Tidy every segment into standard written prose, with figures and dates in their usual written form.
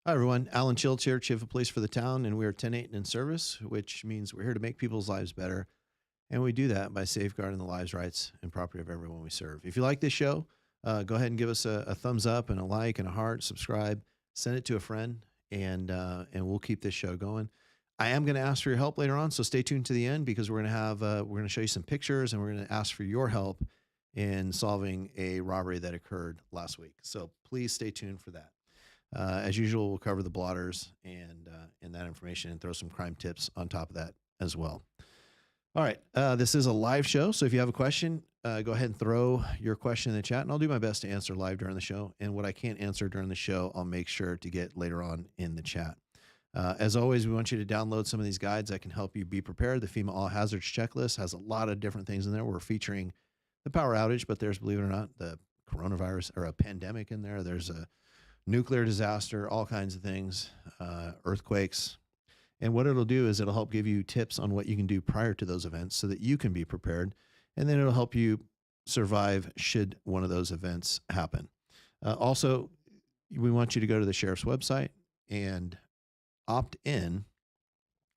Hi, everyone. Alan Childs here, Chief of Police for the town, and we are 10-8 and in service, which means we're here to make people's lives better. And we do that by safeguarding the lives, rights, and property of everyone we serve. If you like this show, go ahead and give us a thumbs up and a like and a heart, subscribe, send it to a friend, and we'll keep this show going. I am going to ask for your help later on, so stay tuned to the end because we're going to show you some pictures and we're going to ask for your help in solving a robbery that occurred last week. So please stay tuned for that. As usual, we'll cover the blotters and that information and throw some crime tips on top of that as well. All right. This is a live show. So if you have a question, go ahead and throw your question in the chat and I'll do my best to answer live during the show. And what I can't answer during the show, I'll make sure to get later on in the chat. As always, we want you to download some of these guides that can help you be prepared. The FEMA All Hazards Checklist has a lot of different things in there. We're featuring the power outage, but there's, believe it or not, the coronavirus or a pandemic in there. There's a nuclear disaster, all kinds of things, earthquakes. And what it'll do is it'll help give you tips on what you can do prior to those events so that you can be prepared. And then it'll help you survive should one of those events happen. Also, we want you to go to the sheriff's website and opt in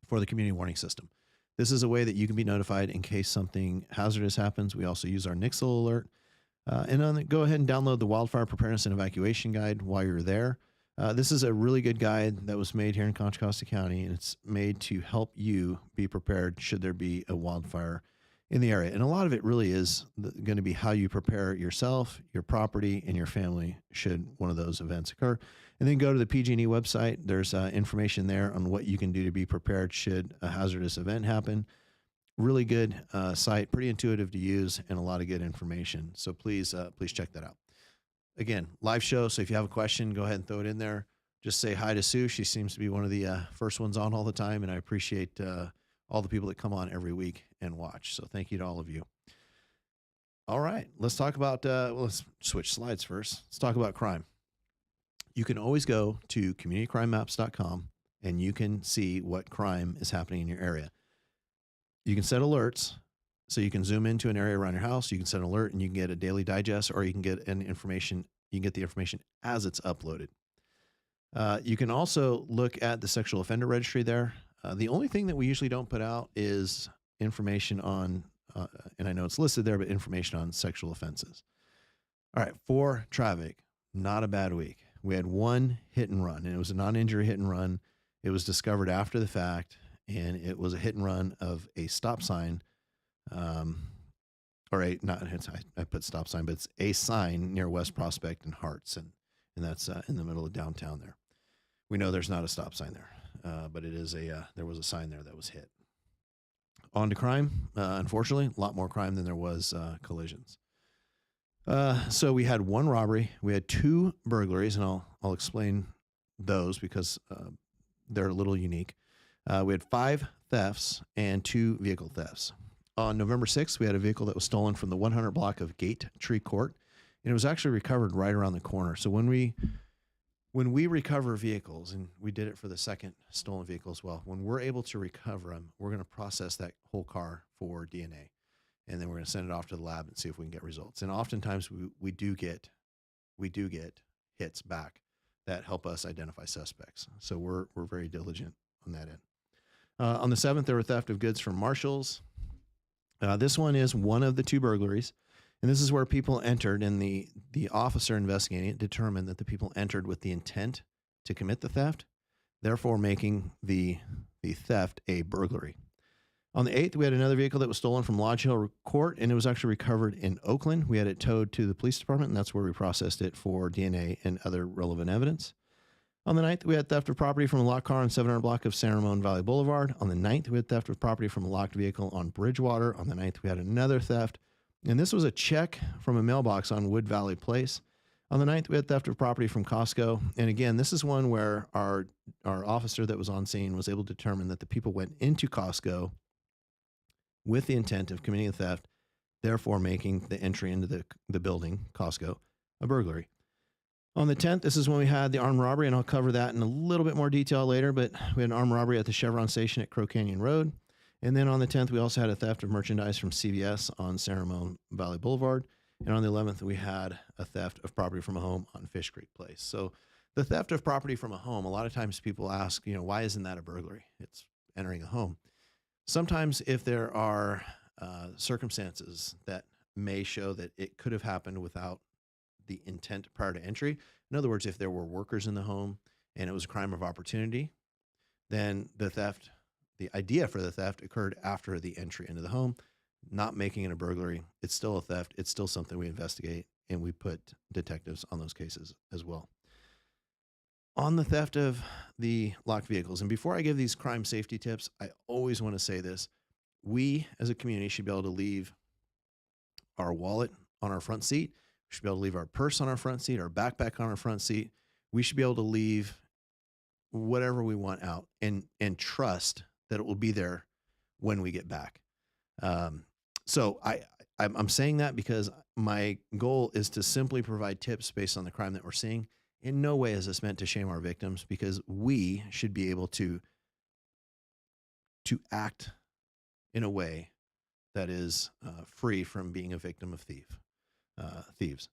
for the community warning system. This is a way that you can be notified in case something hazardous happens. We also use our Nixle alert. Go ahead and download the Wildfire Preparedness and Evacuation Guide while you're there. This is a really good guide that was made here in Contra, Costa County, and it's made to help you be prepared should there be a wildfire in the area. And a lot of it really is going to be how you prepare yourself, your property, and your family should one of those events occur. And then go to the PG&E website. There's information there on what you can do to be prepared should a hazardous event happen. Really good site, pretty intuitive to use, and a lot of good information. So please check that out. Again, live show. So if you have a question, go ahead and throw it in there. Just say hi to Sue. She seems to be one of the first ones on all the time, and I appreciate all the people that come on every week and watch. So thank you to all of you. All right, let's talk about, let's switch slides first. Let's talk about crime. You can always go to communitycrimemaps.com and you can see what crime is happening in your area. You can set alerts, so you can zoom into an area around your house. You can set an alert, and you can get a daily digest, or you can get the information as it's uploaded. You can also look at the sexual offender registry there. The only thing that we usually don't put out is information on, and I know it's listed there, but information on sexual offenses. All right, for traffic, not a bad week. We had one hit and run, and it was a non-injury hit and run. It was discovered after the fact. And it was a hit and run of a stop sign, I put stop sign, but it's a sign near West Prospect and Hearts, and that's in the middle of downtown there. We know there's not a stop sign there, but it is there was a sign there that was hit. On to crime, unfortunately, a lot more crime than there was collisions. So we had one robbery, we had two burglaries, and I'll explain those because they're a little unique. We had 5 thefts and 2 vehicle thefts. On November 6th, we had a vehicle that was stolen from the 100 block of Gate Tree Court, and it was actually recovered right around the corner. So when we recover vehicles, and we did it for the second stolen vehicle as well, when we're able to recover them, we're going to process that whole car for DNA, and then we're going to send it off to the lab and see if we can get results. And oftentimes we do get hits back that help us identify suspects. So we're very diligent on that end. On the 7th, there were theft of goods from Marshalls. This one is one of the 2 burglaries. And this is where people entered, and the officer investigating it determined that the people entered with the intent to commit the theft, therefore making the theft a burglary. On the 8th, we had another vehicle that was stolen from Lodge Hill Court, and it was actually recovered in Oakland. We had it towed to the police department, and that's where we processed it for DNA and other relevant evidence. On the 9th, we had theft of property from a locked car on 700 block of San Ramon Valley Boulevard. On the 9th, we had theft of property from a locked vehicle on Bridgewater. On the 9th, we had another theft, and this was a check from a mailbox on Wood Valley Place. On the 9th, we had theft of property from Costco. And again, this is one where our officer that was on scene was able to determine that the people went into Costco with the intent of committing a theft, therefore making the entry into the building, Costco, a burglary. On the 10th, this is when we had the armed robbery, and I'll cover that in a little bit more detail later, but we had an armed robbery at the Chevron station at Crow Canyon Road. And then on the 10th, we also had a theft of merchandise from CVS on San Ramon Valley Boulevard. And on the 11th, we had a theft of property from a home on Fish Creek Place. So The theft of property from a home, a lot of times people ask, why isn't that a burglary? It's entering a home. Sometimes if there are circumstances that may show that it could have happened without the intent prior to entry. In other words, if there were workers in the home and it was a crime of opportunity, then the idea for the theft occurred after the entry into the home, not making it a burglary. It's still a theft. It's still something we investigate, and we put detectives on those cases as well. On the theft of the locked vehicles, and before I give these crime safety tips, I always want to say this. We as a community should be able to leave our wallet on our front seat. We should be able to leave our purse on our front seat, our backpack on our front seat. We should be able to leave whatever we want out and trust that it will be there when we get back. So I'm saying that because my goal is to simply provide tips based on the crime that we're seeing. In no way is this meant to shame our victims, because we should be able to act in a way that is free from being a victim of thieves.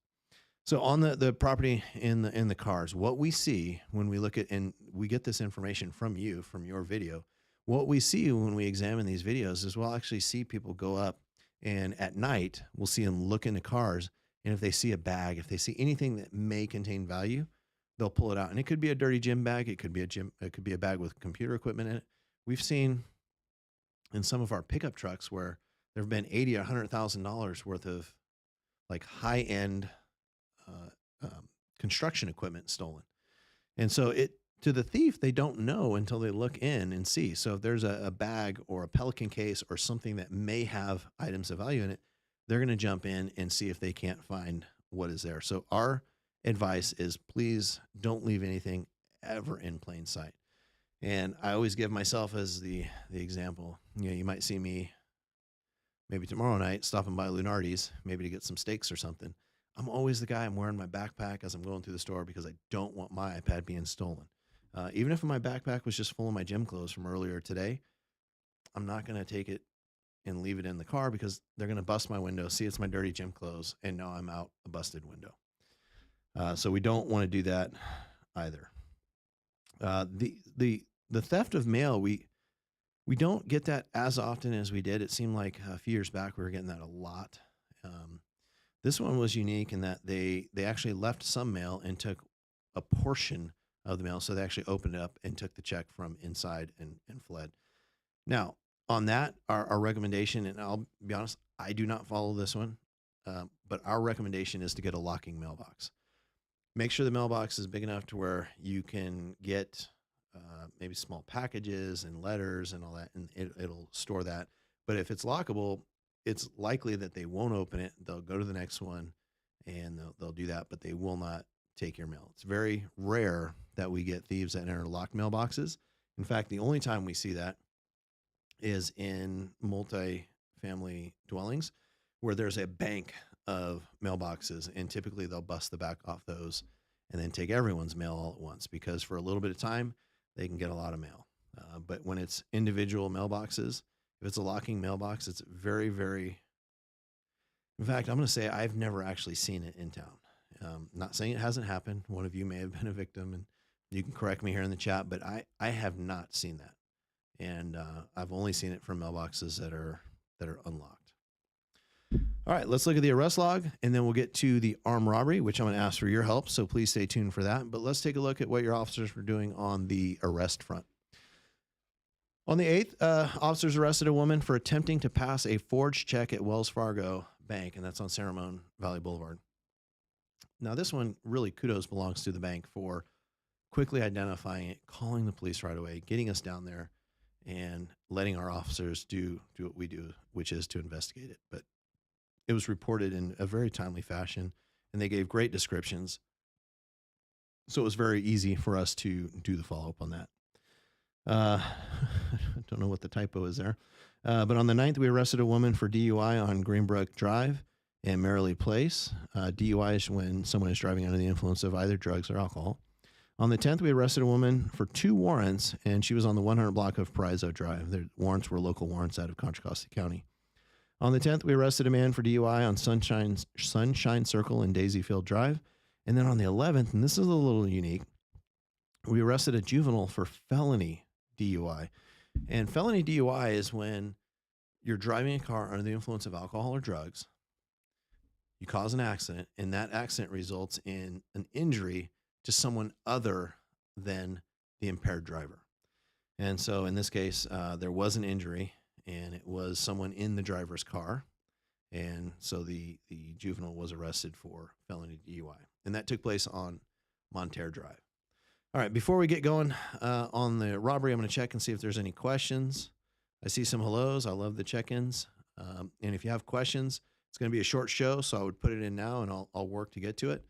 So on the property in the cars, what we see when we look at, and we get this information from you, from your video, what we see when we examine these videos is we'll actually see people go up, and at night we'll see them look into cars, and if they see a bag, if they see anything that may contain value, they'll pull it out. And it could be a dirty gym bag, it could be a bag with computer equipment in it. We've seen in some of our pickup trucks where there have been $80,000 or $100,000 worth of like high-end construction equipment stolen. And so to the thief, they don't know until they look in and see. So if there's a bag or a Pelican case or something that may have items of value in it, they're going to jump in and see if they can't find what is there. So our advice is, please don't leave anything ever in plain sight. And I always give myself as the example. You might see me maybe tomorrow night stopping by Lunardi's, maybe to get some steaks or something. I'm always the guy. I'm wearing my backpack as I'm going through the store because I don't want my iPad being stolen. Even if my backpack was just full of my gym clothes from earlier today, I'm not going to take it and leave it in the car because they're going to bust my window, see it's my dirty gym clothes, and now I'm out a busted window. So we don't want to do that either. The theft of mail, we don't get that as often as we did. It seemed like a few years back we were getting that a lot. This one was unique in that they actually left some mail and took a portion of the mail. So they actually opened it up and took the check from inside and fled. Now, on that, our recommendation, and I'll be honest, I do not follow this one, but our recommendation is to get a locking mailbox. Make sure the mailbox is big enough to where you can get maybe small packages and letters and all that, and it'll store that. But if it's lockable, it's likely that they won't open it. They'll go to the next one and they'll do that, but they will not take your mail. It's very rare that we get thieves that enter locked mailboxes. In fact, the only time we see that is in multi-family dwellings where there's a bank of mailboxes, and typically they'll bust the back off those and then take everyone's mail all at once, because for a little bit of time they can get a lot of mail. But when it's individual mailboxes, if it's a locking mailbox, it's very, very, in fact, I'm going to say I've never actually seen it in town. Not saying it hasn't happened. One of you may have been a victim, and you can correct me here in the chat, but I have not seen that. And I've only seen it from mailboxes that are unlocked. All right, let's look at the arrest log, and then we'll get to the armed robbery, which I'm going to ask for your help, so please stay tuned for that. But let's take a look at what your officers were doing on the arrest front. On the 8th, officers arrested a woman for attempting to pass a forged check at Wells Fargo Bank, and that's on San Ramon Valley Boulevard. Now, this one, really kudos belongs to the bank for quickly identifying it, calling the police right away, getting us down there, and letting our officers do what we do, which is to investigate it. But it was reported in a very timely fashion, and they gave great descriptions. So it was very easy for us to do the follow-up on that. I don't know what the typo is there. But on the 9th, we arrested a woman for DUI on Greenbrook Drive and Merrily Place. DUI is when someone is driving under the influence of either drugs or alcohol. On the 10th, we arrested a woman for 2 warrants, and she was on the 100 block of Paraiso Drive. The warrants were local warrants out of Contra, Costa County. On the 10th, we arrested a man for DUI on Sunshine Circle and Daisyfield Drive. And then on the 11th, and this is a little unique, we arrested a juvenile for felony DUI. And felony DUI is when you're driving a car under the influence of alcohol or drugs, you cause an accident, and that accident results in an injury to someone other than the impaired driver. And so in this case, there was an injury, and it was someone in the driver's car. And so the juvenile was arrested for felony DUI. And that took place on Monterey Drive. All right, before we get going on the robbery, I'm going to check and see if there's any questions. I see some hellos. I love the check-ins. And if you have questions, it's going to be a short show, so I would put it in now, and I'll work to get to it.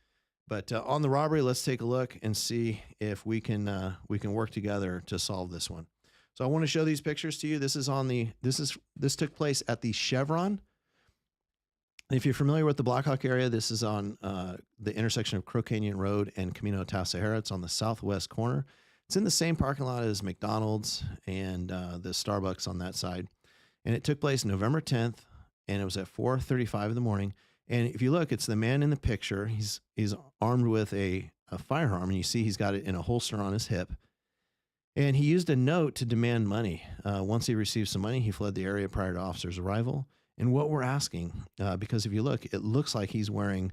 But on the robbery, let's take a look and see if we can work together to solve this one. So I want to show these pictures to you. This took place at the Chevron. If you're familiar with the Blackhawk area, this is on the intersection of Crow Canyon Road and Camino Tasajera. It's on the southwest corner. It's in the same parking lot as McDonald's and the Starbucks on that side. And it took place November 10th, and it was at 4:35 in the morning. And if you look, it's the man in the picture. He's armed with a firearm, and you see he's got it in a holster on his hip. And he used a note to demand money. Once he received some money, he fled the area prior to officers' arrival. And what we're asking, because if you look, it looks like he's wearing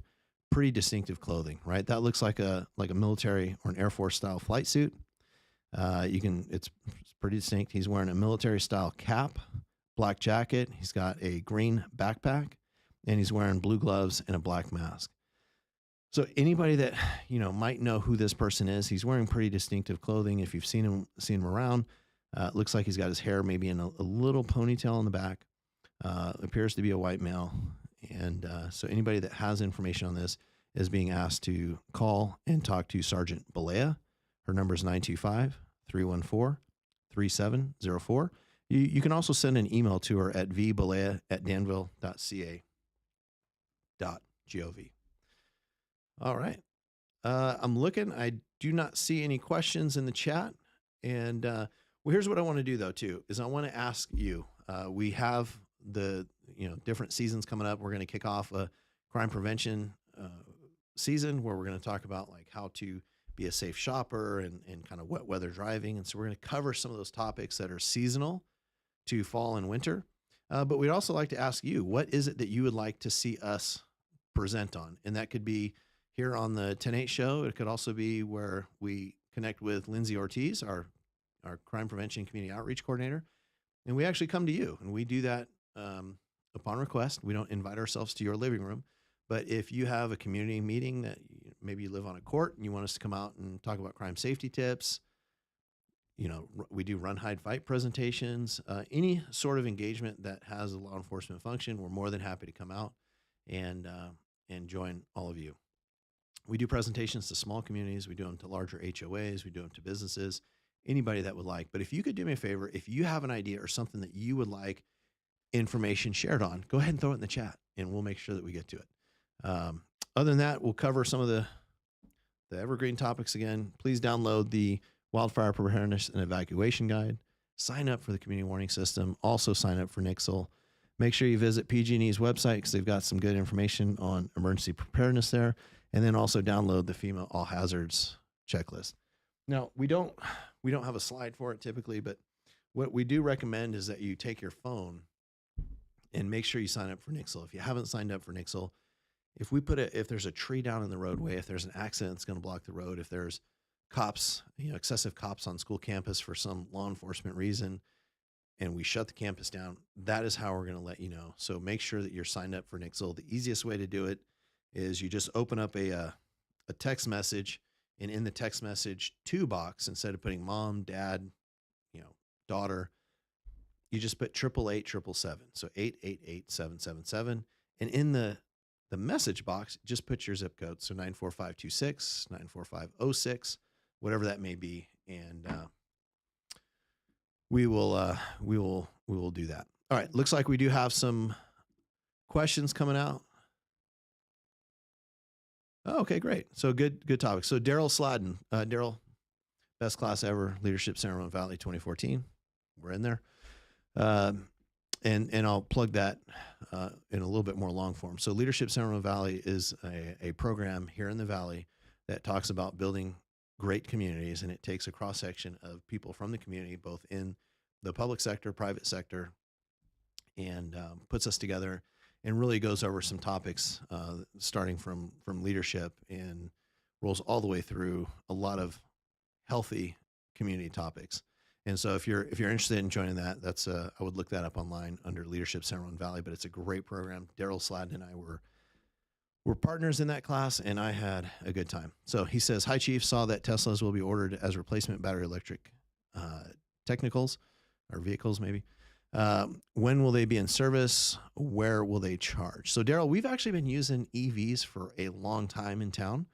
pretty distinctive clothing, right? That looks like a military or an Air Force style flight suit. It's pretty distinct. He's wearing a military style cap, black jacket. He's got a green backpack, and he's wearing blue gloves and a black mask. So anybody that, might know who this person is, he's wearing pretty distinctive clothing. If you've seen him around, it looks like he's got his hair maybe in a little ponytail in the back. Appears to be a white male. And so anybody that has information on this is being asked to call and talk to Sergeant Balea. Her number is 925-314-3704. You can also send an email to her at vbalea@danville.ca.gov. All right. I'm looking. I do not see any questions in the chat. And here's what I want to do, though, too, is I want to ask you. We have the different seasons coming up. We're going to kick off a crime prevention season where we're going to talk about like how to be a safe shopper and kind of wet weather driving. And so we're going to cover some of those topics that are seasonal to fall and winter. But we'd also like to ask you, what is it that you would like to see us present on? And that could be here on the 10/8 show. It could also be where we connect with Lindsay Ortiz, our crime prevention community outreach coordinator. And we actually come to you, and we do that upon request. We don't invite ourselves to your living room. But if you have a community meeting that maybe you live on a court and you want us to come out and talk about crime safety tips, we do run, hide, fight presentations, any sort of engagement that has a law enforcement function, we're more than happy to come out and join all of you. We do presentations to small communities. We do them to larger HOAs. We do them to businesses, anybody that would like. But if you could do me a favor, if you have an idea or something that you would like information shared on, go ahead and throw it in the chat, and we'll make sure that we get to it. Other than that, we'll cover some of the evergreen topics again. Please download the Wildfire Preparedness and Evacuation Guide. Sign up for the Community Warning System. Also sign up for Nixle. Make sure you visit PG&E's website because they've got some good information on emergency preparedness there. And then also download the FEMA All Hazards checklist. Now, we don't have a slide for it typically, but what we do recommend is that you take your phone and make sure you sign up for Nixle. If you haven't signed up for Nixle, if there's a tree down in the roadway, if there's an accident that's going to block the road, if there's cops, excessive cops on school campus for some law enforcement reason, and we shut the campus down, that is how we're going to let you know. So make sure that you're signed up for Nixle. The easiest way to do it is you just open up a text message, and in the text message to box, instead of putting mom, dad, daughter, you just put 888-777. So 888-777. And in the message box, just put your zip code. So 94526, 94506, whatever that may be. And we will do that. All right. Looks like we do have some questions coming out. Oh, okay, great. So good topic. So Daryl Sladden, Daryl, best class ever, Leadership San Ramon Valley 2014. We're in there. And I'll plug that in a little bit more long form. So Leadership San Ramon Valley is a program here in the Valley that talks about building great communities, and it takes a cross section of people from the community, both in the public sector, private sector, and puts us together and really goes over some topics, starting from leadership and rolls all the way through a lot of healthy community topics. And so if you're interested in joining that, that's I would look that up online under Leadership San Ramon Valley. But it's a great program. Daryl Sladden and I were partners in that class, and I had a good time. So he says, "Hi Chief, saw that Teslas will be ordered as replacement battery electric technicals or vehicles maybe. When will they be in service? Where will they charge?" So Daryl, we've actually been using EVs for a long time in town.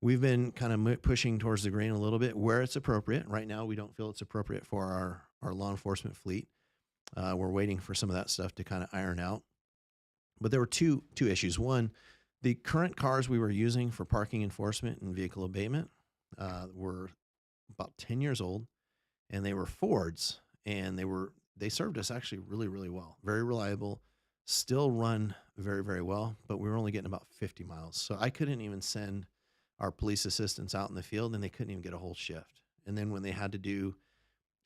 We've been kind of pushing towards the green a little bit where it's appropriate. Right now, we don't feel it's appropriate for our law enforcement fleet. We're waiting for some of that stuff to kind of iron out. But there were two issues. One, the current cars we were using for parking enforcement and vehicle abatement were about 10 years old, and they were Fords, and they served us actually really, really well. Very reliable, still run very, very well, but we were only getting about 50 miles. So I couldn't even send our police assistants out in the field, and they couldn't even get a whole shift. And then when they had to do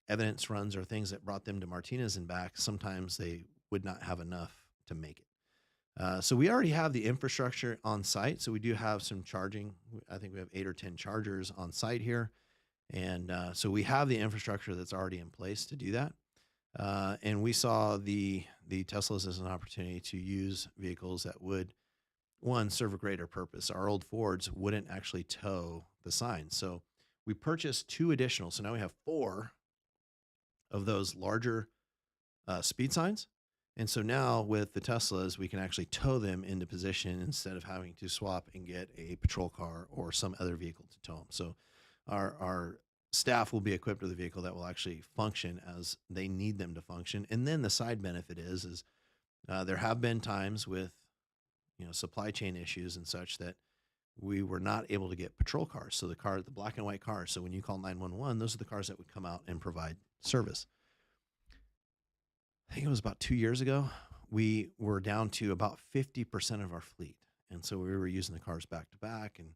evidence runs or things that brought them to Martinez and back, sometimes they would not have enough to make it. So we already have the infrastructure on site. So we do have some charging. I think we have 8 or 10 chargers on site here. And so we have the infrastructure that's already in place to do that. And we saw the Teslas as an opportunity to use vehicles that would, one, serve a greater purpose. Our old Fords wouldn't actually tow the signs. So we purchased 2 additional. So now we have 4 of those larger speed signs. And so now with the Teslas, we can actually tow them into position instead of having to swap and get a patrol car or some other vehicle to tow them. So our staff will be equipped with a vehicle that will actually function as they need them to function. And then the side benefit is there have been times with, supply chain issues and such that we were not able to get patrol cars. So the black and white cars. So when you call 911, those are the cars that would come out and provide service. I think it was about 2 years ago, we were down to about 50% of our fleet. And so we were using the cars back to back, and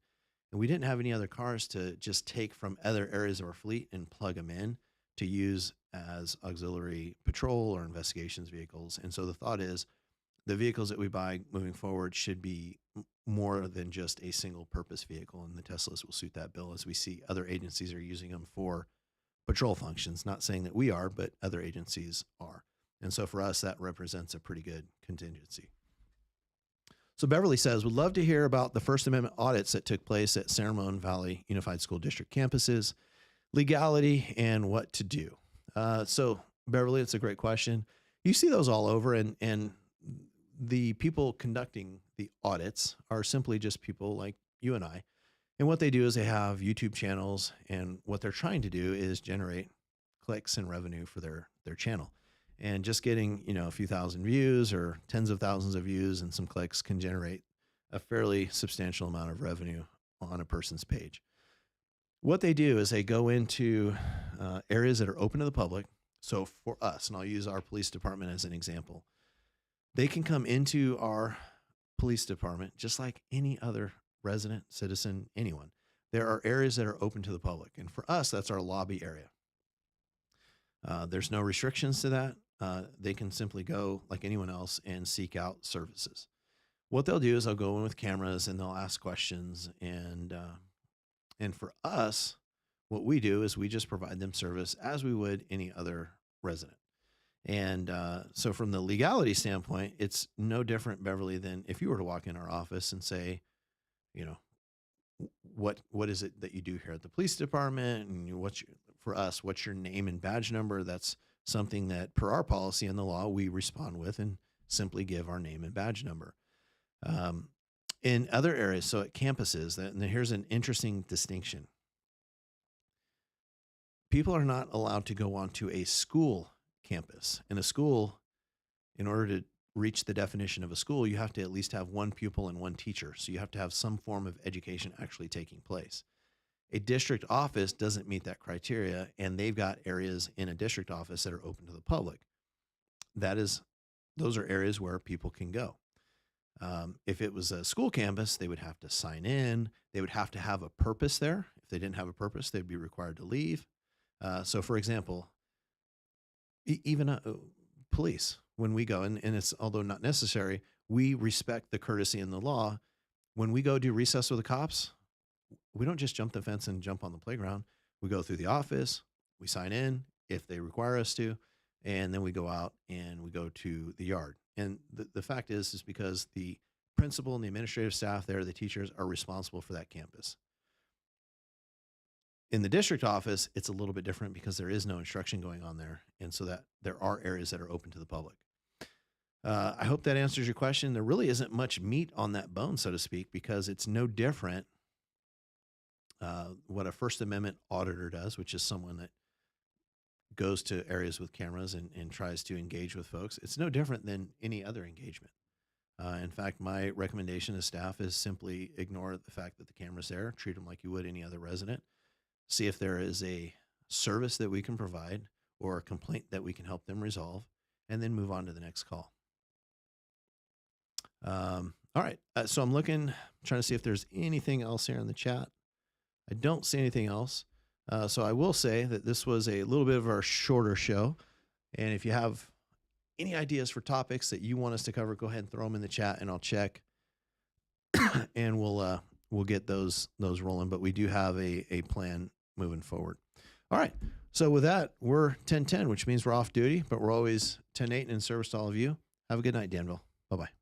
we didn't have any other cars to just take from other areas of our fleet and plug them in to use as auxiliary patrol or investigations vehicles. And so the thought is the vehicles that we buy moving forward should be more than just a single purpose vehicle. And the Teslas will suit that bill, as we see other agencies are using them for patrol functions. Not saying that we are, but other agencies are. And so for us, that represents a pretty good contingency. So Beverly says, would love to hear about the First Amendment audits that took place at San Ramon Valley Unified School District campuses, legality, and what to do. So Beverly, it's a great question. You see those all over, and the people conducting the audits are simply just people like you and I. And what they do is they have YouTube channels, and what they're trying to do is generate clicks and revenue for their channel. And just getting, a few thousand views or tens of thousands of views and some clicks can generate a fairly substantial amount of revenue on a person's page. What they do is they go into areas that are open to the public. So for us, and I'll use our police department as an example, they can come into our police department just like any other resident, citizen, anyone. There are areas that are open to the public. And for us, that's our lobby area. There's no restrictions to that. They can simply go like anyone else and seek out services. What they'll do is they'll go in with cameras and they'll ask questions. And for us, what we do is we just provide them service as we would any other resident. And so from the legality standpoint, it's no different, Beverly, than if you were to walk in our office and say, what is it that you do here at the police department? And for us, what's your name and badge number? That's something that per our policy and the law, we respond with and simply give our name and badge number. In other areas, so at campuses, and here's an interesting distinction. People are not allowed to go onto a school campus. In a school, in order to reach the definition of a school, you have to at least have one pupil and one teacher. So you have to have some form of education actually taking place. A district office doesn't meet that criteria, and they've got areas in a district office that are open to the public. Those are areas where people can go. If it was a school campus, they would have to sign in. They would have to have a purpose there. If If they didn't have a purpose, they'd be required to leave. So, for example, even police, when we go, and it's although not necessary, we respect the courtesy in the law. When we go do recess with the cops, we don't just jump the fence and jump on the playground. We go through the office, we sign in if they require us to, and then we go out and we go to the yard. And the fact is because the principal and the administrative staff there, the teachers, are responsible for that campus. In the district office, it's a little bit different because there is no instruction going on there. And so that there are areas that are open to the public. I hope that answers your question. There really isn't much meat on that bone, so to speak, because it's no different what a First Amendment auditor does, which is someone that goes to areas with cameras and tries to engage with folks. It's no different than any other engagement. In fact, my recommendation to staff is simply ignore the fact that the camera's there, treat them like you would any other resident, see if there is a service that we can provide or a complaint that we can help them resolve, and then move on to the next call. All right. So I'm trying to see if there's anything else here in the chat. I don't see anything else. So I will say that this was a little bit of our shorter show. And if you have any ideas for topics that you want us to cover, go ahead and throw them in the chat and I'll check and we'll get those rolling. But we do have a plan moving forward. All right. So with that, we're 10:10, which means we're off duty, but we're always 10:08 in service to all of you. Have a good night, Danville. Bye-bye.